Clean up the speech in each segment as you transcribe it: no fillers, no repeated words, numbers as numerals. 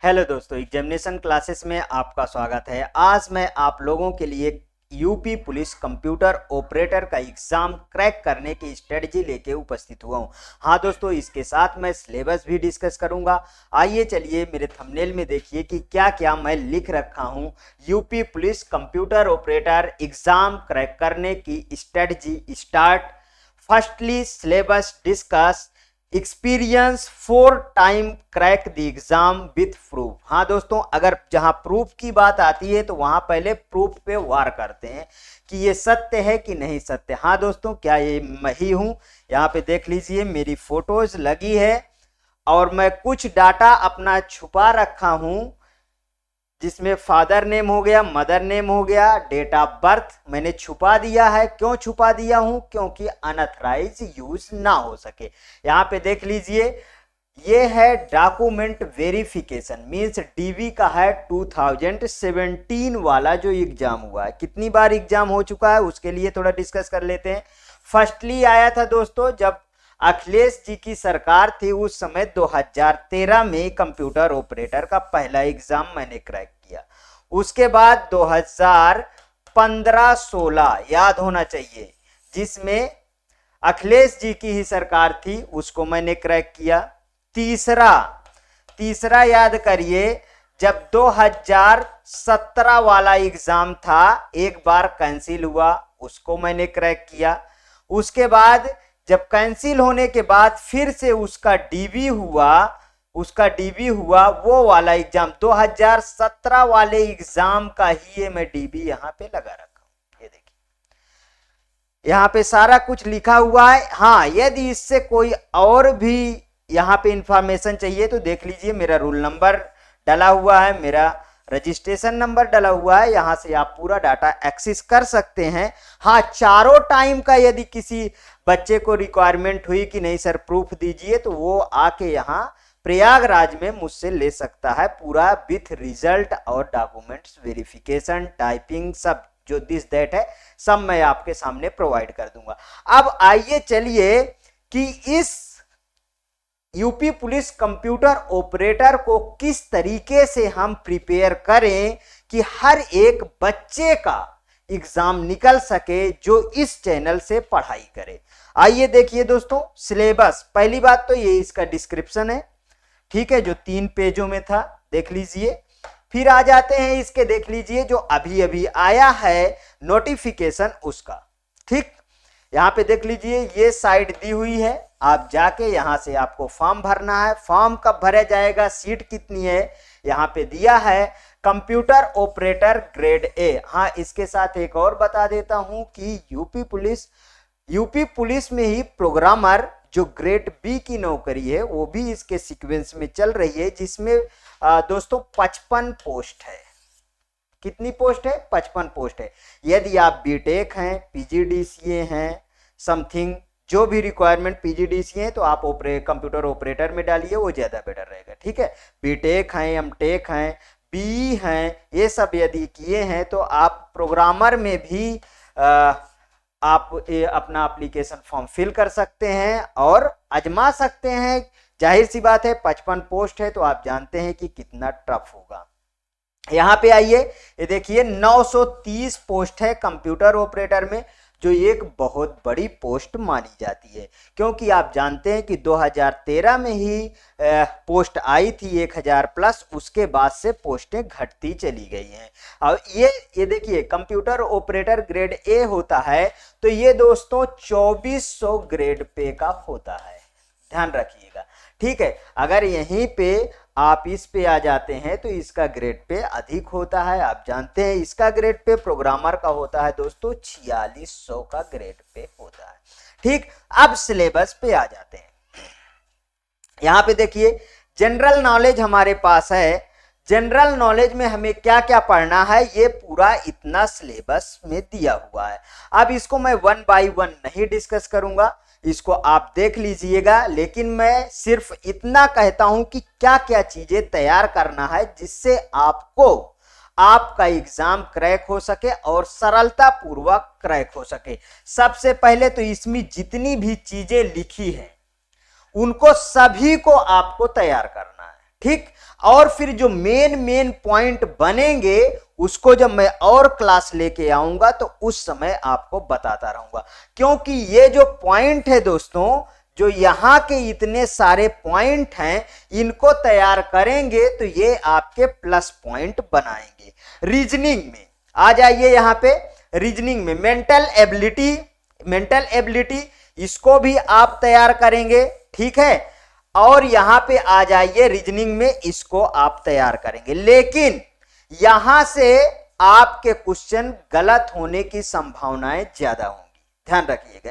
Hello दोस्तों, examination classes में आपका स्वागत है। आज मैं आप लोगों के लिए यूपी पुलिस कंप्यूटर ऑपरेटर का एग्जाम क्रैक करने की स्ट्रेटजी लेके उपस्थित हुआ हूं। हाँ दोस्तों, इसके साथ मैं सिलेबस भी डिस्कस करूंगा। आइए चलिए मेरे थंबनेल में देखिए कि क्या क्या मैं लिख रखा हूं। UP police computer operator exam crack करने की strategy start. Firstly syllabus discuss experience 4 time crack the exam with proof. हाँ दोस्तों, अगर जहां प्रूफ की बात आती है तो वहां पहले प्रूफ पे वार करते हैं कि ये सत्य है कि नहीं सत्य। हाँ दोस्तों, क्या ये मैं ही हूं? यहाँ पे देख लीजिए मेरी फोटोज लगी है और मैं कुछ डाटा अपना छुपा रखा हूं, जिसमें फादर नेम हो गया, मदर नेम हो गया, डेट ऑफ बर्थ मैंने छुपा दिया है। क्यों छुपा दिया हूं? क्योंकि अनऑथराइज यूज ना हो सके। यहां पे देख लीजिए, ये है डॉक्यूमेंट वेरिफिकेशन, मींस डीवी का है 2017 वाला जो एग्जाम हुआ है। कितनी बार एग्जाम हो चुका है उसके लिए थोड़ा डिस्कस कर लेते हैं। फर्स्टली आया था दोस्तों जब अखिलेश जी की सरकार थी, उस समय 2013 में कंप्यूटर ऑपरेटर का पहला एग्जाम मैंने क्रैक किया। उसके बाद 2015-16 याद होना चाहिए, जिसमें अखिलेश जी की ही सरकार थी, उसको मैंने क्रैक किया। तीसरा याद करिए, जब 2017 वाला एग्जाम था, एक बार कैंसिल हुआ, उसको मैंने क्रैक किया। उसके बाद जब कैंसिल होने के बाद फिर से उसका डीवी हुआ, वो वाला एग्जाम 2017 वाले एग्जाम का ही है, मैं डीवी यहां पे लगा रखा हूं। ये देखिए यहां पे सारा कुछ लिखा हुआ है। हाँ, यदि इससे कोई और भी यहां पे इंफॉर्मेशन चाहिए तो देख लीजिए, मेरा रूल नंबर डला हुआ है, मेरा रजिस्ट्रेशन नंबर डला हुआ है, यहां से आप पूरा डाटा एक्सेस कर सकते हैं। हाँ, चारों टाइम का यदि किसी बच्चे को रिक्वायरमेंट हुई कि नहीं सर प्रूफ दीजिए, तो वो आके यहाँ प्रयागराज में मुझसे ले सकता है, पूरा विथ रिजल्ट और डॉक्यूमेंट्स वेरिफिकेशन, टाइपिंग, सब जो दिस दैट है, सब मैं आपके सामने प्रोवाइड कर दूंगा। अब आइए चलिए कि इस यूपी पुलिस कंप्यूटर ऑपरेटर को किस तरीके से हम प्रिपेयर करें कि हर एक बच्चे का एग्जाम निकल सके जो इस चैनल से पढ़ाई करे। आइए देखिए दोस्तों, सिलेबस, पहली बात तो ये इसका डिस्क्रिप्शन है, ठीक है, जो 3 पेजों में था, देख लीजिए। फिर आ जाते हैं इसके, देख लीजिए जो अभी अभी आया है नोटिफिकेशन उसका, ठीक। यहां पे देख लीजिए ये साइड दी हुई है, आप जाके यहां से आपको फॉर्म भरना है। फॉर्म कब भरा जाएगा, सीट कितनी है, यहां पे दिया है, कंप्यूटर ऑपरेटर ग्रेड ए। हाँ, इसके साथ एक और बता देता हूं कि यूपी पुलिस में ही प्रोग्रामर जो ग्रेड बी की नौकरी है वो भी इसके सीक्वेंस में चल रही है, जिसमें दोस्तों 55 पोस्ट है। कितनी पोस्ट है? 55 पोस्ट है। यदि आप बीटेक हैं, पीजीडीसीए हैं, समथिंग जो भी रिक्वायरमेंट पीजीडीसीए है, तो आप कंप्यूटर ऑपरेटर में डालिए, वो ज्यादा बेटर रहेगा, ठीक है। बीटेक हैं, एमटेक हैं, बी हैं, ये सब यदि किए हैं तो आप प्रोग्रामर में भी आप अपना एप्लीकेशन फॉर्म फिल कर सकते हैं और आजमा सकते हैं। जाहिर सी बात है, 55 पोस्ट है तो आप जानते हैं कि कितना टफ होगा। यहां पे आइए, ये देखिए 930 पोस्ट है कंप्यूटर ऑपरेटर में, जो एक बहुत बड़ी पोस्ट मानी जाती है, क्योंकि आप जानते हैं कि 2013 में ही पोस्ट आई थी 1000 प्लस, उसके बाद से पोस्टें घटती चली गई हैं। और ये देखिए कंप्यूटर ऑपरेटर ग्रेड ए होता है, तो ये दोस्तों 2400 ग्रेड पे का होता है, ध्यान रखिएगा, ठीक है। अगर यहीं पे आप इस पे आ जाते हैं तो इसका ग्रेड पे अधिक होता है। आप जानते हैं इसका ग्रेड पे प्रोग्रामर का होता है दोस्तों 4600 का ग्रेड पे होता है, ठीक। अब सिलेबस पे आ जाते हैं। यहां पे देखिए जनरल नॉलेज हमारे पास है। जनरल नॉलेज में हमें क्या क्या पढ़ना है, ये पूरा इतना सिलेबस में दिया हुआ है। अब इसको मैं 1 बाय 1 नहीं डिस्कस करूंगा, इसको आप देख लीजिएगा, लेकिन मैं सिर्फ इतना कहता हूं कि क्या क्या चीजें तैयार करना है जिससे आपका एग्जाम क्रैक हो सके और सरलता पूर्वक क्रैक हो सके। सबसे पहले तो इसमें जितनी भी चीजें लिखी है उनको सभी को आपको तैयार करना है, ठीक। और फिर जो मेन पॉइंट बनेंगे उसको जब मैं और क्लास लेके आऊंगा तो उस समय आपको बताता रहूंगा, क्योंकि ये जो पॉइंट है दोस्तों, जो यहां के इतने सारे पॉइंट हैं, इनको तैयार करेंगे तो ये आपके प्लस पॉइंट बनाएंगे। रीजनिंग में आ जाइए, यहां पे रीजनिंग में मेंटल एबिलिटी इसको भी आप तैयार करेंगे, ठीक है। और यहां पे आ जाइए रीजनिंग में, इसको आप तैयार करेंगे। लेकिन यहां से आपके क्वेश्चन गलत होने की संभावनाएं ज्यादा होंगी, ध्यान रखिएगा।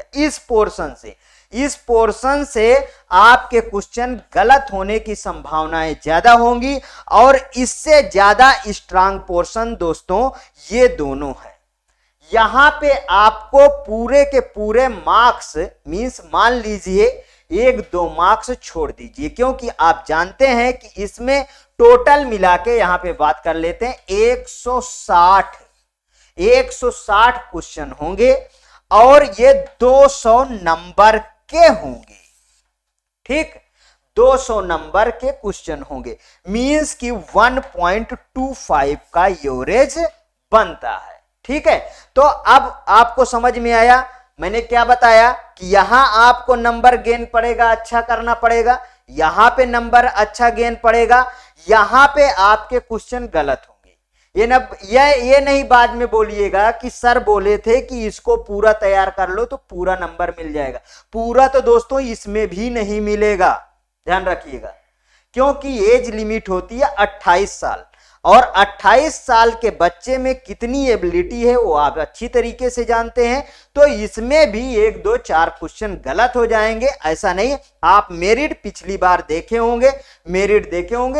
इस पोर्शन से आपके क्वेश्चन गलत होने की संभावनाएं ज्यादा होंगी, और इससे ज्यादा स्ट्रांग पोर्शन दोस्तों ये दोनों है। यहां पे आपको पूरे के पूरे मार्क्स मींस मान लीजिए 1-2 मार्क्स छोड़ दीजिए, क्योंकि आप जानते हैं कि इसमें टोटल मिला के यहां पे बात कर लेते हैं 160 क्वेश्चन होंगे, और ये 200 नंबर के होंगे, ठीक। 200 नंबर के क्वेश्चन होंगे, मींस कि 1.25 का एवरेज बनता है, ठीक है। तो अब आपको समझ में आया मैंने क्या बताया कि यहां आपको नंबर गेन पड़ेगा, अच्छा करना पड़ेगा, यहां पे नंबर अच्छा गेन पड़ेगा, यहां पे आपके क्वेश्चन गलत होंगे। ये नहीं बाद में बोलिएगा कि सर बोले थे कि इसको पूरा तैयार कर लो तो पूरा नंबर मिल जाएगा। पूरा तो दोस्तों इसमें भी नहीं मिलेगा, ध्यान रखिएगा, क्योंकि एज लिमिट होती है 28 साल, और 28 साल के बच्चे में कितनी एबिलिटी है वो आप अच्छी तरीके से जानते हैं। तो इसमें भी 1-2-4 क्वेश्चन गलत हो जाएंगे, ऐसा नहीं। आप मेरिट पिछली बार देखे होंगे,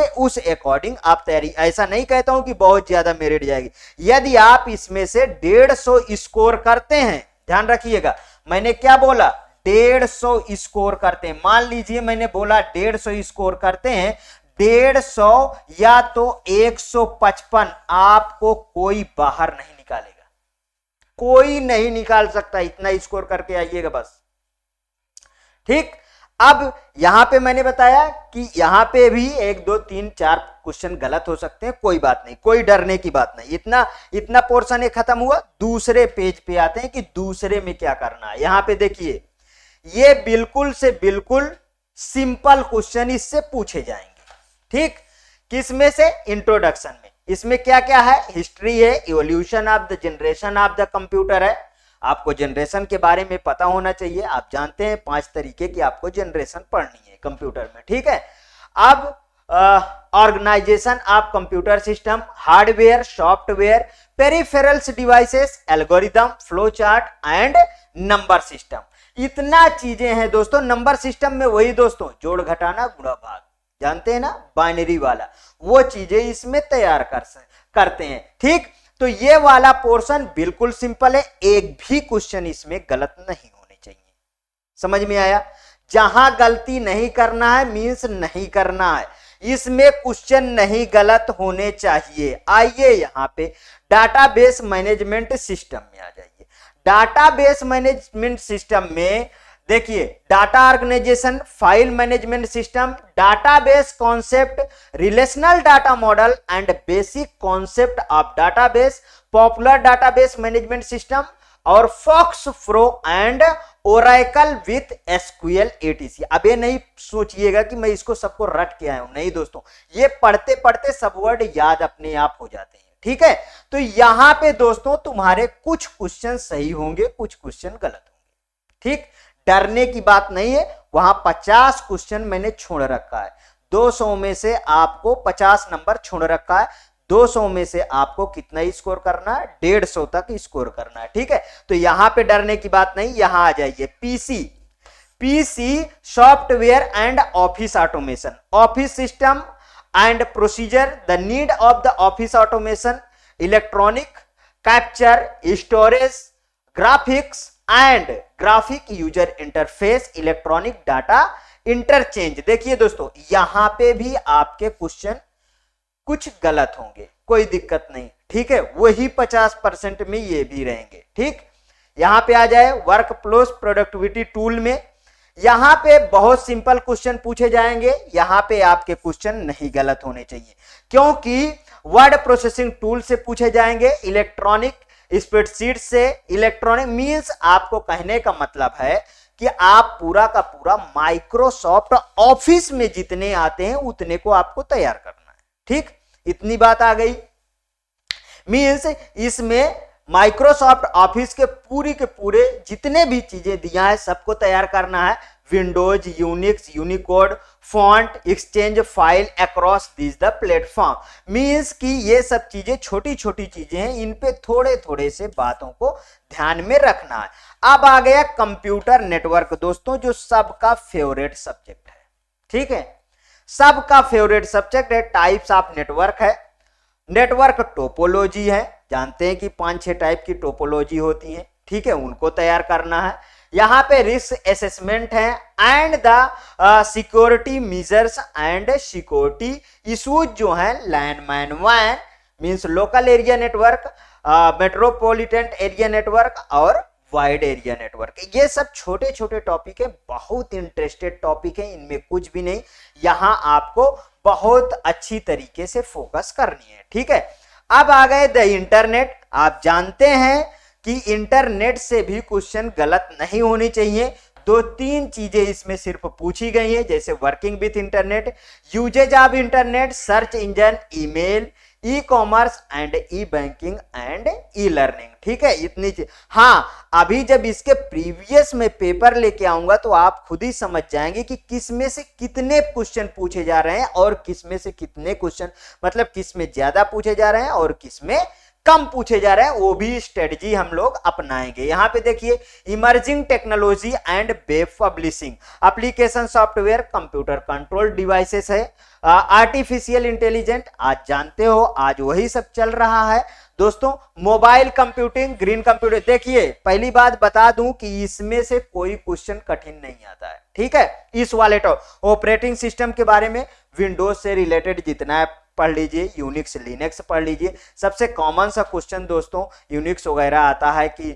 उस अकॉर्डिंग आप तैयारी, ऐसा नहीं कहता हूं कि बहुत ज्यादा मेरिट जाएगी। यदि आप इसमें से 150 स्कोर करते हैं, ध्यान रखिएगा मैंने क्या बोला, 150 स्कोर करते हैं, मान लीजिए मैंने बोला 150 स्कोर करते हैं, 150 या तो 155, आपको कोई बाहर नहीं निकालेगा, कोई नहीं निकाल सकता, इतना स्कोर करके आइएगा बस, ठीक। अब यहां पे मैंने बताया कि यहां पे भी 1-2-3-4 क्वेश्चन गलत हो सकते हैं, कोई बात नहीं, कोई डरने की बात नहीं। इतना पोर्शन ये खत्म हुआ, दूसरे पेज पे आते हैं कि दूसरे में क्या करना है। यहां पे देखिए, ये बिल्कुल से बिल्कुल सिंपल क्वेश्चन इससे पूछे जाएंगे, ठीक। किस में से, इंट्रोडक्शन में। इसमें क्या क्या है, हिस्ट्री है, evolution of the generation of the computer है। आपको जनरेशन के बारे में पता होना चाहिए, आप जानते हैं 5 तरीके की आपको जनरेशन पढ़नी है कंप्यूटर में, ठीक है। अब organisation of computer system, hardware, software, peripherals devices, algorithm, flow chart and number system. इतना चीजें हैं दोस्तों। नंबर सिस्टम में वही दोस्तों जोड़ घटाना गुणा भाग, जानते हैं ना, बाइनरी वाला, वो चीजें इसमें तैयार करते हैं, ठीक। तो ये वाला पोर्शन बिल्कुल सिंपल है, एक भी क्वेश्चन इसमें गलत नहीं होने चाहिए, समझ में आया। जहां गलती नहीं करना है मींस नहीं करना है, इसमें क्वेश्चन नहीं गलत होने चाहिए। आइए यहां पे डाटाबेस मैनेजमेंट सिस्टम में आ जाइए। डाटाबेस मैनेजमेंट सिस्टम में देखिए, data organisation, file management system, database concept, relational data model and basic concept of database, popular database management system, और FoxPro and Oracle with SQL etc. अब ये नहीं सोचिएगा कि मैं इसको सबको रट के आया हूं, नहीं दोस्तों, ये पढ़ते पढ़ते सब वर्ड याद अपने आप हो जाते हैं, ठीक है। तो यहां पे दोस्तों तुम्हारे कुछ क्वेश्चन सही होंगे, कुछ क्वेश्चन गलत होंगे, ठीक। डरने की बात नहीं है। वहां 50 क्वेश्चन मैंने छोड़ रखा है, 200 में से आपको 50 नंबर छोड़ रखा है, 200 में से आपको कितना स्कोर करना है, 150 तक स्कोर करना है, ठीक है। तो यहां पे डरने की बात नहीं। यहां आ जाइए, PC software and office automation, office system and procedure, the need of the office automation, electronic capture, storage, graphics and graphic user interface, electronic data interchange. देखिए दोस्तों, यहां पे भी आपके क्वेश्चन कुछ गलत होंगे, कोई दिक्कत नहीं, ठीक है। वही 50% में ये भी रहेंगे, ठीक। यहां पे आ जाए वर्क फ्लोस प्रोडक्टिविटी टूल में, यहां पे बहुत सिंपल क्वेश्चन पूछे जाएंगे, यहां पे आपके क्वेश्चन नहीं गलत होने चाहिए, क्योंकि वर्ड प्रोसेसिंग टूल से पूछे जाएंगे, इलेक्ट्रॉनिक स्प्रेडशीट से। इलेक्ट्रॉनिक मींस आपको कहने का मतलब है कि आप पूरा का पूरा माइक्रोसॉफ्ट ऑफिस में जितने आते हैं उतने को आपको तैयार करना है। ठीक, इतनी बात आ गई। मींस इसमें माइक्रोसॉफ्ट ऑफिस के पूरे जितने भी चीजें दिया है सबको तैयार करना है। Windows, Unix, Unicode, font, exchange, file across this the platform. Means कि ये सब चीजें छोटी छोटी चीजें हैं, इन पे थोड़े थोड़े से बातों को ध्यान में रखना है। अब आ गया कंप्यूटर नेटवर्क दोस्तों, जो सबका फेवरेट सब्जेक्ट है। ठीक है, सबका फेवरेट सब्जेक्ट है। टाइप्स ऑफ नेटवर्क है, नेटवर्क टोपोलॉजी है, जानते हैं कि 5-6 टाइप की टोपोलॉजी होती है। ठीक है, उनको तैयार करना है। यहां पे रिस्क असेसमेंट है and the security measures and security issues जो है लैंडमाइन वैन means local area network, metropolitan area network और वाइड एरिया नेटवर्क। ये सब छोटे छोटे टॉपिक है, बहुत इंटरेस्टेड टॉपिक है, इनमें कुछ भी नहीं, यहां आपको बहुत अच्छी तरीके से फोकस करनी है। ठीक है, अब आ गए द इंटरनेट। आप जानते हैं कि इंटरनेट से भी क्वेश्चन गलत नहीं होनी चाहिए। 2-3 चीजें इसमें सिर्फ पूछी गई हैं, जैसे working with internet, usages of internet, search engine, email, e commerce and e banking and e learning. ठीक है, इतनी चीज। हाँ, अभी जब इसके प्रीवियस में पेपर लेके आऊंगा तो आप खुद ही समझ जाएंगे कि किस में से कितने क्वेश्चन पूछे जा रहे हैं और किस में से कितने क्वेश्चन, मतलब किस में ज्यादा पूछे जा रहे हैं और किस में कम पूछे जा रहे हैं। वो भी स्ट्रेटजी हम लोग अपनाएंगे। यहां पे देखिए, emerging technology and web publishing, application software, computer control devices है, आर्टिफिशियल इंटेलिजेंट, आज जानते हो आज वही सब चल रहा है दोस्तों। Mobile computing, green computer. देखिए, पहली बात बता दूं कि इसमें से कोई क्वेश्चन कठिन नहीं आता है। ठीक है, इस वाले ऑपरेटिंग सिस्टम के बारे में विंडोज से रिलेटेड जितना है पढ़ लीजिए, यूनिक्स लिनक्स पढ़ लीजिए। सबसे कॉमन सा क्वेश्चन दोस्तों यूनिक्स वगैरह आता है कि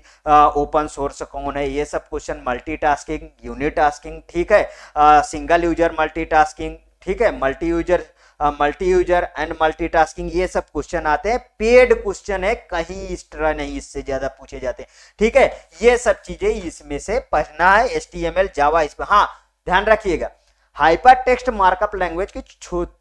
ओपन सोर्स कौन है, ये सब क्वेश्चन, मल्टीटास्किंग, यूनिटास्किंग, ठीक है, सिंगल यूजर मल्टीटास्किंग, ठीक है, मल्टी यूजर एंड मल्टीटास्किंग, ये सब क्वेश्चन आते हैं। पेड क्वेश्चन है, कहीं इस तरह नहीं इससे ज्यादा पूछे जाते हैं। ठीक है, ये सब चीजें इसमें से पढ़ना है। HTML, जावा, इस पर हाँ ध्यान रखिएगा। हाइपर टेक्स्ट मार्कअप लैंग्वेज के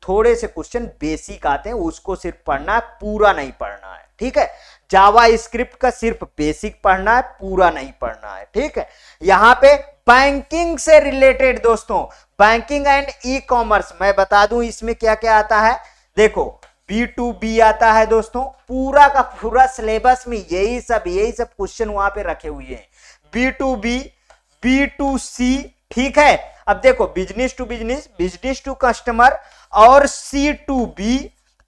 थोड़े से क्वेश्चन बेसिक आते हैं, उसको सिर्फ पढ़ना है, पूरा नहीं पढ़ना है। ठीक है, जावा स्क्रिप्ट का सिर्फ बेसिक पढ़ना है, पूरा नहीं पढ़ना है। ठीक है, यहां पे बैंकिंग से रिलेटेड दोस्तों, बैंकिंग एंड ई कॉमर्स, मैं बता दूं इसमें क्या क्या आता है। देखो, B2B आता है दोस्तों, पूरा का पूरा सिलेबस में यही सब क्वेश्चन वहां पे रखे हुए हैं। B2B, B2C, ठीक है। अब देखो, business to business, business to customer, और C2B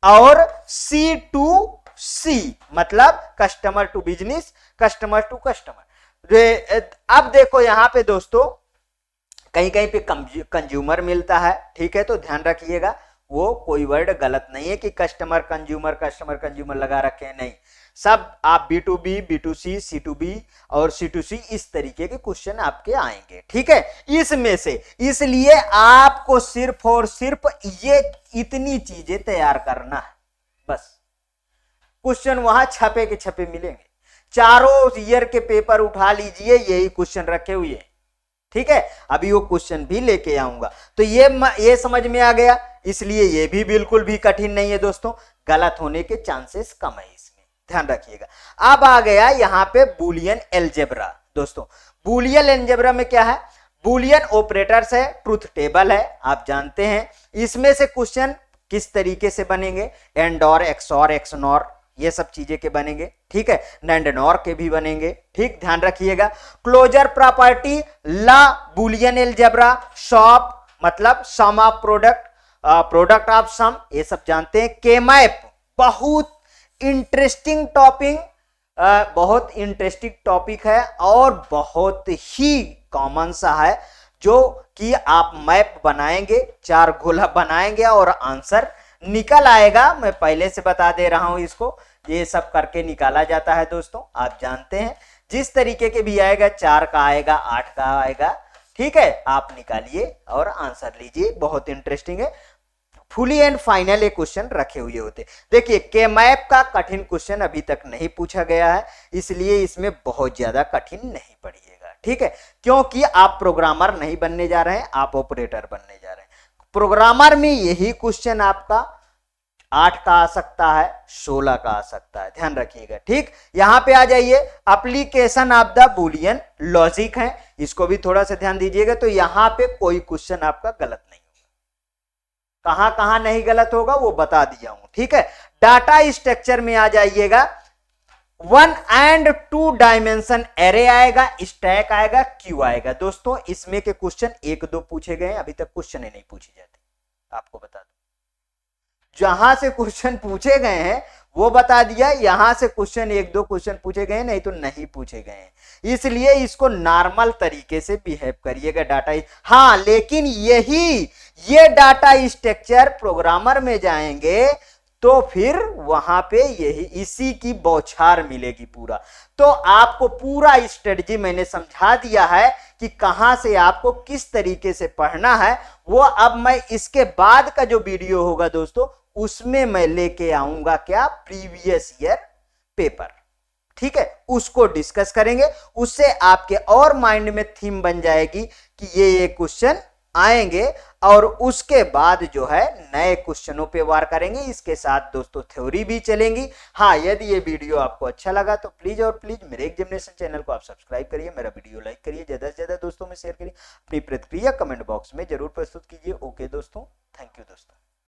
और C2C, मतलब customer to business, customer to customer. अब देखो यहां पे दोस्तों कहीं कहीं पे कंज्यूमर मिलता है। ठीक है, तो ध्यान रखिएगा, वो कोई वर्ड गलत नहीं है कि कस्टमर कंज्यूमर लगा रखे हैं, नहीं, सब आप B2B, B2C, C2B और C2C इस तरीके के क्वेश्चन आपके आएंगे। ठीक है, इसमें से, इसलिए आपको सिर्फ और सिर्फ ये इतनी चीजें तैयार करना है बस। क्वेश्चन वहां छपे के छपे मिलेंगे, चारों ईयर के पेपर उठा लीजिए, यही क्वेश्चन रखे हुए हैं। ठीक है, अभी वो क्वेश्चन भी लेके आऊंगा। तो ये समझ में आ गया, इसलिए ये भी बिल्कुल भी कठिन नहीं है दोस्तों, गलत होने के चांसेस कम है, इसमें ध्यान रखिएगा। अब आ गया यहां पे बुलियन अलजेब्रा दोस्तों। बुलियन अलजेब्रा में क्या है, बुलियन ऑपरेटर्स है, ट्रुथ टेबल है, आप जानते हैं। इसमें से क्वेश्चन किस तरीके से बनेंगे, एंड और, एक्सऑर, एक्सनॉर, ये सब चीजें के बनेंगे। ठीक है, नैंड नॉर के भी बनेंगे। ठीक, ध्यान रखिएगा। क्लोजर प्रॉपर्टी, ला बुलियन अलजेब्रा, शॉप मतलब सम of product, product of some, ये सब जानते हैं। के मैप, बहुत इंटरेस्टिंग टॉपिक, बहुत इंटरेस्टिंग टॉपिक है और बहुत ही कॉमन सा है, जो कि आप मैप बनाएंगे, 4 गोला बनाएंगे और आंसर निकल आएगा। मैं पहले से बता दे रहा हूं इसको, ये सब करके निकाला जाता है दोस्तों, आप जानते हैं। जिस तरीके के भी आएगा, 4 का आएगा, 8 का आएगा, ठीक है, आप निकालिए और आंसर लीजिए, बहुत इंटरेस्टिंग है। फुली एंड फाइनल ये क्वेश्चन रखे हुए होते। देखिए के मैप का कठिन क्वेश्चन अभी तक नहीं पूछा गया है, इसलिए इसमें बहुत ज्यादा कठिन नहीं पड़िएगा, ठीक है, क्योंकि आप प्रोग्रामर नहीं बनने जा रहे हैं, आप ऑपरेटर बनने जा रहे हैं। प्रोग्रामर में यही क्वेश्चन आपका 8 का आ सकता है, 16 का आ सकता है, ध्यान रखिएगा, ठीक। यहां पे आ जाइए, application of the Boolean logic है, इसको भी थोड़ा सा ध्यान दीजिएगा। तो यहां पे कोई क्वेश्चन आपका गलत नहीं होगा, कहां कहां नहीं गलत होगा वो बता दिया हूं, ठीक है। डाटा स्ट्रक्चर में आ जाइएगा, 1 एंड 2 डायमेंशन एरे आएगा, स्टैक आएगा, क्यू आएगा। दोस्तों इसमें के क्वेश्चन 1-2 पूछे गए, अभी तक क्वेश्चन ही नहीं पूछे जाते, आपको बता दूं। जहां से क्वेश्चन पूछे गए हैं वो बता दिया, यहां से क्वेश्चन 1-2 क्वेश्चन पूछे गए, नहीं तो नहीं पूछे गए हैं, इसलिए इसको नॉर्मल तरीके से बिहेव करिएगा डाटा। हाँ, लेकिन ये डाटा स्ट्रक्चर प्रोग्रामर में जाएंगे तो फिर वहां पे यही इसी की बौछार मिलेगी पूरा। तो आपको पूरा स्ट्रेटजी मैंने समझा दिया है कि कहां से आपको किस तरीके से पढ़ना है। वो अब मैं इसके बाद का जो वीडियो होगा दोस्तों, उसमें मैं लेके आऊंगा क्या, प्रीवियस ईयर पेपर, ठीक है, उसको डिस्कस करेंगे। उससे आपके और माइंड में थीम बन जाएगी कि ये क्वेश्चन आएंगे, और उसके बाद जो है नए क्वेश्चनों पे वार करेंगे। इसके साथ दोस्तों थ्योरी भी चलेंगी। हाँ, यदि ये वीडियो आपको अच्छा लगा तो प्लीज और प्लीज मेरे एग्जामिनेशन चैनल को आप सब्सक्राइब करिए, मेरा वीडियो लाइक करिए, ज्यादा से ज्यादा दोस्तों में शेयर करिए, अपनी प्रतिक्रिया कमेंट बॉक्स में जरूर प्रस्तुत कीजिए। ओके दोस्तों, थैंक यू दोस्तों।